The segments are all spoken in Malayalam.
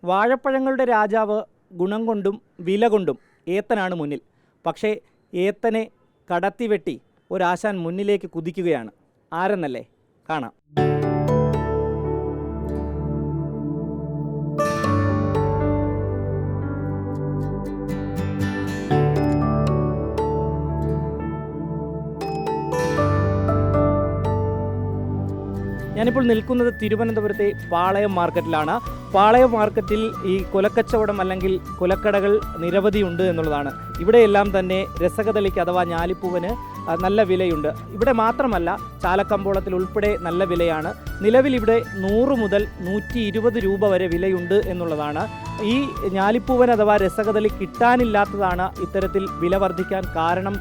വാഴപ്പഴങ്ങളുടെ രാജാവ് ഗുണം കൊണ്ടും വില കൊണ്ടും ഏത്തനാണ് മുന്നിൽ. പക്ഷേ ഏത്തനെ കടത്തിവെട്ടി ഒരാശാൻ മുന്നിലേക്ക് കുതിക്കുകയാണ്. ആരെന്നല്ലേ? കാണാം. ഞാനിപ്പോൾ നിൽക്കുന്നത് തിരുവനന്തപുരത്തെ പാളയം മാർക്കറ്റിലാണ്. പാളയം മാർക്കറ്റിൽ ഈ കുലക്കച്ചവടം അല്ലെങ്കിൽ കുലക്കടകൾ നിരവധിയുണ്ട് എന്നുള്ളതാണ്. ഇവിടെയെല്ലാം തന്നെ രസകദളിക്ക് അഥവാ ഞാലിപ്പൂവന് നല്ല വിലയുണ്ട്. ഇവിടെ മാത്രമല്ല, ചാലക്കമ്പോളത്തിൽ ഉൾപ്പെടെ നല്ല വിലയാണ്. നിലവിൽ ഇവിടെ 100 മുതൽ 120 രൂപ വരെ വിലയുണ്ട് എന്നുള്ളതാണ്. ഈ ഞാലിപ്പൂവൻ അഥവാ രസകദളി കിട്ടാനില്ലാത്തതാണ് ഇത്തരത്തിൽ വില വർദ്ധിക്കാൻ കാരണം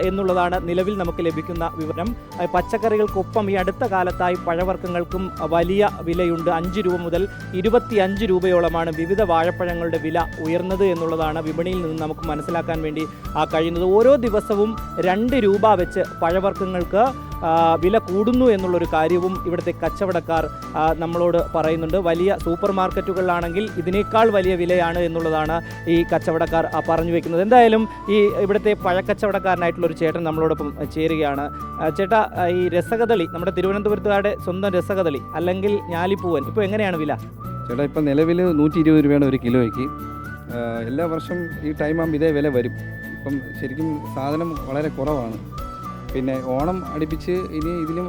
എന്നുള്ളതാണ് നിലവിൽ നമുക്ക് ലഭിക്കുന്ന വിവരം. പച്ചക്കറികൾക്കൊപ്പം ഈ അടുത്ത കാലത്തായി പഴവർഗ്ഗങ്ങൾക്കും വലിയ വിലയുണ്ട്. 5 രൂപ മുതൽ 25 രൂപയോളമാണ് വിവിധ വാഴപ്പഴങ്ങളുടെ വില ഉയർന്നത് എന്നുള്ളതാണ് വിപണിയിൽ നിന്ന് നമുക്ക് മനസ്സിലാക്കാൻ വേണ്ടി കഴിയുന്നത്. ഓരോ ദിവസവും 2 രൂപ വെച്ച് പഴവർഗ്ഗങ്ങൾക്ക് വില കൂടുന്നു എന്നുള്ളൊരു കാര്യവും ഇവിടുത്തെ കച്ചവടക്കാർ നമ്മളോട് പറയുന്നുണ്ട്. വലിയ സൂപ്പർ മാർക്കറ്റുകളിലാണെങ്കിൽ ഇതിനേക്കാൾ വലിയ വിലയാണ് എന്നുള്ളതാണ് ഈ കച്ചവടക്കാർ പറഞ്ഞു വയ്ക്കുന്നത്. എന്തായാലും ഈ ഇവിടുത്തെ പഴക്കച്ചവടക്കാരനായിട്ടുള്ളൊരു ചേട്ടൻ നമ്മളോടൊപ്പം ചേരുകയാണ്. ചേട്ടാ, ഈ രസകദളി, നമ്മുടെ തിരുവനന്തപുരത്തുകാരുടെ സ്വന്തം രസകദളി അല്ലെങ്കിൽ ഞാലിപ്പൂവൻ ഇപ്പോൾ എങ്ങനെയാണ് വില? ചേട്ടാ, ഇപ്പം നിലവിൽ 120 രൂപയാണ് ഒരു കിലോയ്ക്ക്. എല്ലാ വർഷം ഈ ടൈം ആകുമ്പോൾ ഇതേ വില വരും. ഇപ്പം ശരിക്കും സാധനം വളരെ കുറവാണ്. പിന്നെ ഓണം അടുപ്പിച്ച് ഇനി ഇതിലും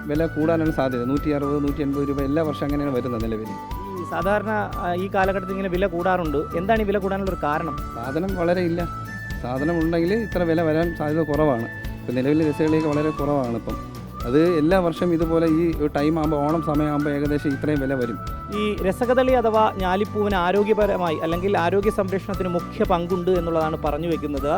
വില കൂടാനാണ് സാധ്യത. 160, 180 രൂപ എല്ലാ വർഷം അങ്ങനെയാണ് വരുന്നത് നിലവിൽ. ഈ സാധാരണ ഈ കാലഘട്ടത്തിൽ ഇങ്ങനെ വില കൂടാറുണ്ട്. എന്താണ് ഈ വില കൂടാനുള്ളൊരു കാരണം? സാധനം വളരെ ഇല്ല. സാധനം ഉണ്ടെങ്കിൽ ഇത്ര വില വരാൻ സാധ്യത കുറവാണ്. ഇപ്പം നിലവിൽ രസകളിലേക്ക് വളരെ കുറവാണ്. ഇപ്പം അത് എല്ലാ വർഷം ഇതുപോലെ ഈ ടൈം ആകുമ്പോൾ, ഓണം സമയമാകുമ്പോൾ ഏകദേശം ഇത്രയും വില വരും. ഈ രസകദളി അഥവാ ഞാലിപ്പൂവിന് ആരോഗ്യപരമായി അല്ലെങ്കിൽ ആരോഗ്യ സംരക്ഷണത്തിന് മുഖ്യ പങ്കുണ്ട് എന്നുള്ളതാണ് പറഞ്ഞു വെക്കുന്നത്.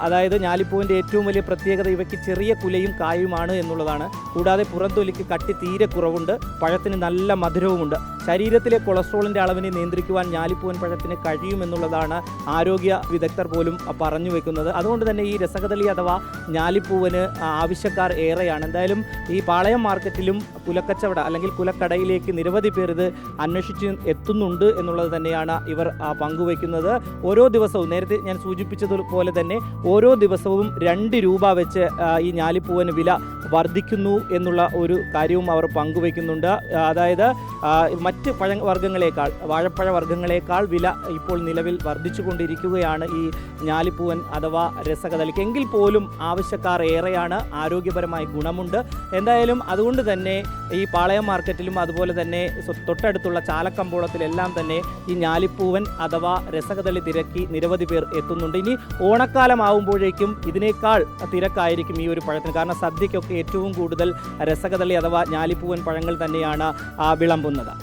അതായത് ഞാലിപ്പൂവിൻ്റെ ഏറ്റവും വലിയ പ്രത്യേകത ഇവയ്ക്ക് ചെറിയ കുലയും കായുമാണ് എന്നുള്ളതാണ്. കൂടാതെ പുറംതൊലിക്ക് കട്ടി തീരെ കുറവുണ്ട്. പഴത്തിന് നല്ല മധുരവുമുണ്ട്. ശരീരത്തിലെ കൊളസ്ട്രോളിൻ്റെ അളവിനെ നിയന്ത്രിക്കുവാൻ ഞാലിപ്പൂവൻ പഴത്തിന് കഴിയുമെന്നുള്ളതാണ് ആരോഗ്യ വിദഗ്ധർ പോലും പറഞ്ഞു വെക്കുന്നത്. അതുകൊണ്ട് തന്നെ ഈ രസകദളി അഥവാ ഞാലിപ്പൂവന് ആവശ്യക്കാർ ഏറെയാണ്. എന്തായാലും ഈ പാളയം മാർക്കറ്റിലും കുലക്കച്ചവട അല്ലെങ്കിൽ കുലക്കടയിലേക്ക് നിരവധി പേർ ഇത് അന്വേഷിച്ച് എത്തുന്നുണ്ട് എന്നുള്ളത് തന്നെയാണ് ഇവർ പങ്കുവയ്ക്കുന്നത്. ഓരോ ദിവസവും, നേരത്തെ ഞാൻ സൂചിപ്പിച്ചതുപോലെ തന്നെ, ഓരോ ദിവസവും 2 രൂപ വെച്ച് ഈ ഞാലിപ്പൂവന് വില വർദ്ധിക്കുന്നു എന്നുള്ള ഒരു കാര്യവും അവർ പങ്കുവയ്ക്കുന്നുണ്ട്. അതായത് മറ്റ് പഴവർഗ്ഗങ്ങളേക്കാൾ, വാഴപ്പഴ വർഗ്ഗങ്ങളേക്കാൾ വില ഇപ്പോൾ നിലവിൽ വർദ്ധിച്ചു കൊണ്ടിരിക്കുകയാണ് ഈ ഞാലിപ്പൂവൻ അഥവാ രസകദളിക്ക്. എങ്കിൽ പോലും ആവശ്യക്കാർ ഏറെയാണ്. ആരോഗ്യപരമായി ഗുണമുണ്ട്. എന്തായാലും അതുകൊണ്ട് തന്നെ ഈ പാളയം മാർക്കറ്റിലും അതുപോലെ തന്നെ തൊട്ടടുത്തുള്ള ചാലക്കമ്പോളത്തിലെല്ലാം തന്നെ ഈ ഞാലിപ്പൂവൻ അഥവാ രസകദളി തിരക്കി നിരവധി പേർ എത്തുന്നുണ്ട്. ഇനി ഓണക്കാലം ആവുമ്പോഴേക്കും ഇതിനേക്കാൾ തിരക്കായിരിക്കും ഈ ഒരു പഴത്തിന്. കാരണം സദ്യയ്ക്കൊക്കെ ഏറ്റവും കൂടുതൽ രസകദളി അഥവാ ഞാലിപ്പൂവൻ പഴങ്ങൾ തന്നെയാണ് വിളമ്പുന്നത്.